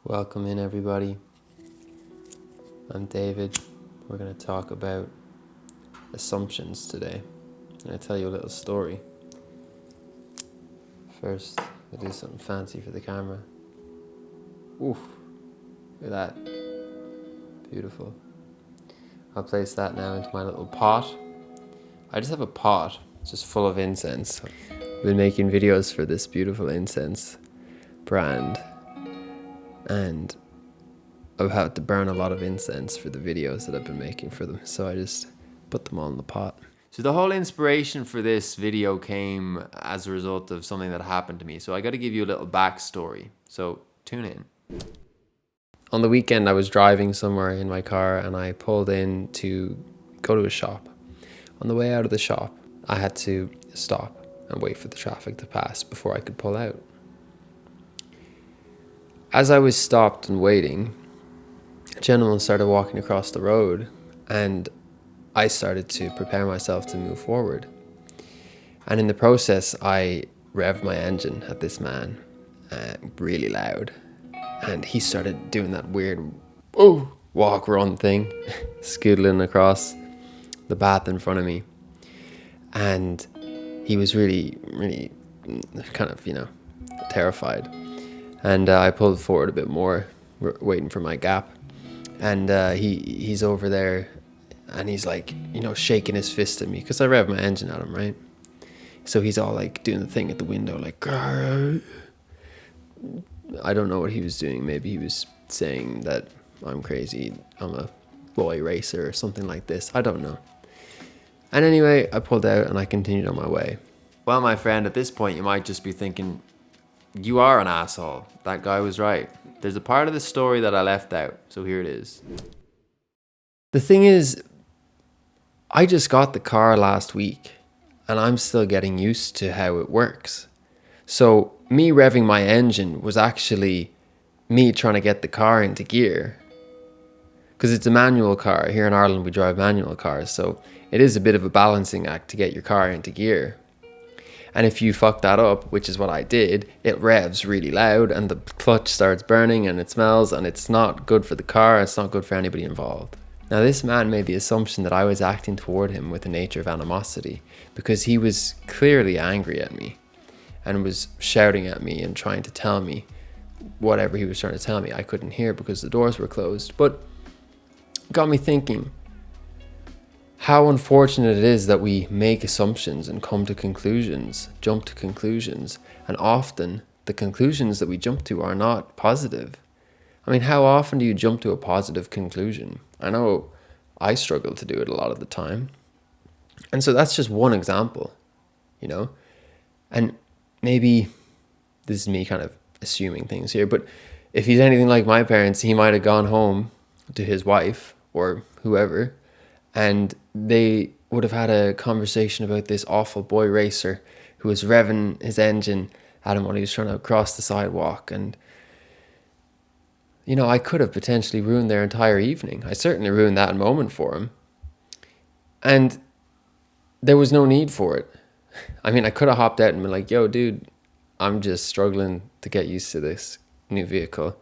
Welcome in, everybody. I'm David. We're going to talk about assumptions today. I'm going to tell you a little story. First, I'll do something fancy for the camera. Oof, look at that. Beautiful. I'll place that now into my little pot. I just have a pot just full of incense. I've been making videos for this beautiful incense brand, and I've had to burn a lot of incense for the videos that I've been making for them, so I just put them all in the pot. So the whole inspiration for this video came as a result of something that happened to me, so I got to give you a little backstory, so tune in. On the weekend I was driving somewhere in my car and I pulled in to go to a shop. On the way out of the shop I had to stop and wait for the traffic to pass before I could pull out. As I was stopped and waiting, a gentleman started walking across the road and I started to prepare myself to move forward. And in the process, I revved my engine at this man really loud. And he started doing that weird walk run thing, scootling across the path in front of me. And he was really kind of, terrified. And I pulled forward a bit more, waiting for my gap. And he's over there and he's like, shaking his fist at me because I revved my engine at him, right? So he's all like doing the thing at the window, like, Grr. I don't know what he was doing. Maybe he was saying that I'm crazy, I'm a boy racer or something like this. I don't know. And anyway, I pulled out and I continued on my way. Well, my friend, at this point, you might just be thinking, you are an asshole. That guy was right. There's a part of the story that I left out, so here it is. The thing is, I just got the car last week, and I'm still getting used to how it works. So me revving my engine was actually me trying to get the car into gear. Because it's a manual car. Here in Ireland we drive manual cars, so it is a bit of a balancing act to get your car into gear. And if you fuck that up, which is what I did, it revs really loud and the clutch starts burning and it smells and it's not good for the car, it's not good for anybody involved. Now this man made the assumption that I was acting toward him with a nature of animosity because he was clearly angry at me and was shouting at me and trying to tell me whatever he was trying to tell me. I couldn't hear because the doors were closed, but it got me thinking how unfortunate it is that we make assumptions and jump to conclusions, and often the conclusions that we jump to are not positive. I mean, how often do you jump to a positive conclusion? I know I struggle to do it a lot of the time. And so that's just one example, And maybe this is me kind of assuming things here, but if he's anything like my parents, he might have gone home to his wife or whoever, and they would have had a conversation about this awful boy racer who was revving his engine at him while he was trying to cross the sidewalk. And, I could have potentially ruined their entire evening. I certainly ruined that moment for him. And there was no need for it. I mean, I could have hopped out and been like, yo, dude, I'm just struggling to get used to this new vehicle.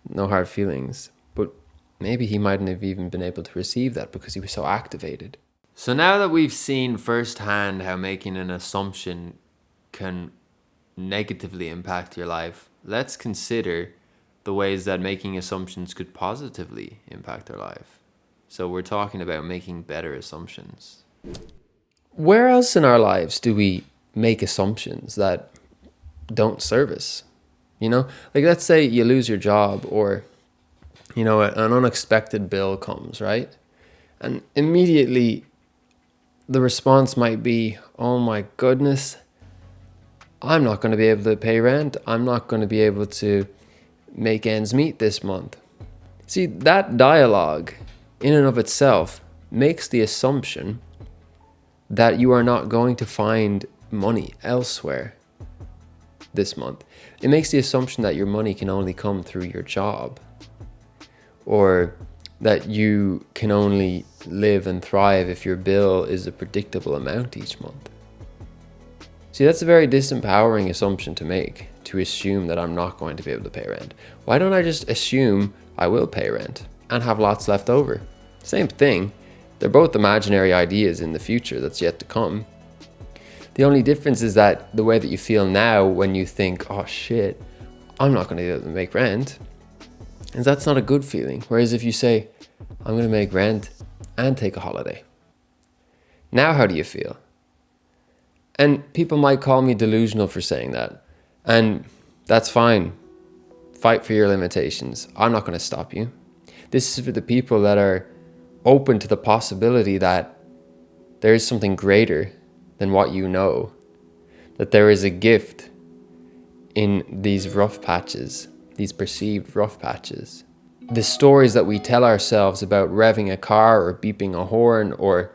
No hard feelings. But maybe he mightn't have even been able to receive that because he was so activated. So now that we've seen firsthand how making an assumption can negatively impact your life, let's consider the ways that making assumptions could positively impact our life. So we're talking about making better assumptions. Where else in our lives do we make assumptions that don't serve us? Like let's say you lose your job or an unexpected bill comes, right? And immediately the response might be, oh my goodness, I'm not going to be able to pay rent. I'm not going to be able to make ends meet this month. See, that dialogue in and of itself makes the assumption that you are not going to find money elsewhere this month. It makes the assumption that your money can only come through your job, or that you can only live and thrive if your bill is a predictable amount each month. See, that's a very disempowering assumption to make, to assume that I'm not going to be able to pay rent? Why don't I just assume I will pay rent and have lots left over? Same thing. They're both imaginary ideas in the future that's yet to come. The only difference is that the way that you feel now when you think, oh shit, I'm not going to be able to make rent, is that's not a good feeling. Whereas if you say, I'm going to make rent and take a holiday, now how do you feel? And people might call me delusional for saying that. And that's fine. Fight for your limitations. I'm not going to stop you. This is for the people that are open to the possibility that there is something greater than what you know. That there is a gift in these rough patches, these perceived rough patches. The stories that we tell ourselves about revving a car or beeping a horn or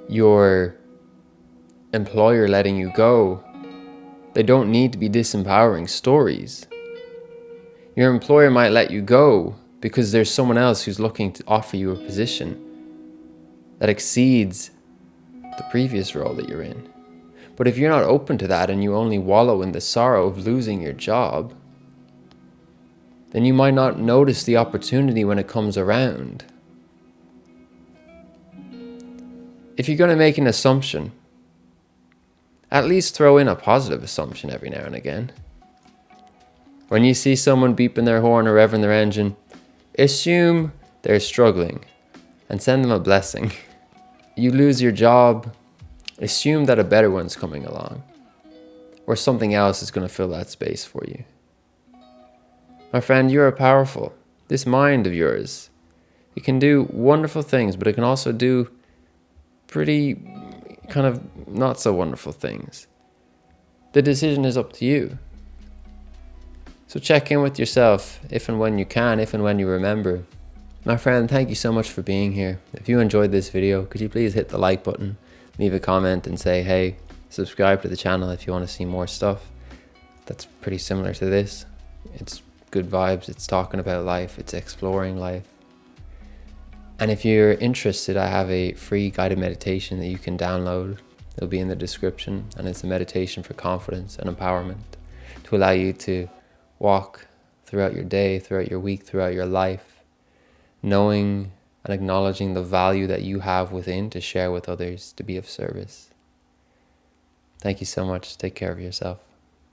your employer letting you go, they don't need to be disempowering stories. Your employer might let you go because there's someone else who's looking to offer you a position that exceeds the previous role that you're in. But if you're not open to that and you only wallow in the sorrow of losing your job, then you might not notice the opportunity when it comes around. If you're going to make an assumption, at least throw in a positive assumption every now and again. When you see someone beeping their horn or revving their engine, assume they're struggling and send them a blessing. You lose your job, assume that a better one's coming along, or something else is going to fill that space for you. My friend, you are powerful. This mind of yours, it can do wonderful things, but it can also do pretty kind of not so wonderful things. The decision is up to you. So check in with yourself if and when you can, if and when you remember. My friend, thank you so much for being here. If you enjoyed this video, could you please hit the like button, leave a comment and say, hey, subscribe to the channel if you want to see more stuff that's pretty similar to this. It's good vibes, it's talking about life, it's exploring life. And if you're interested, I have a free guided meditation that you can download. It'll be in the description, and it's a meditation for confidence and empowerment to allow you to walk throughout your day, throughout your week, throughout your life, knowing and acknowledging the value that you have within to share with others, to be of service. Thank you so much. Take care of yourself.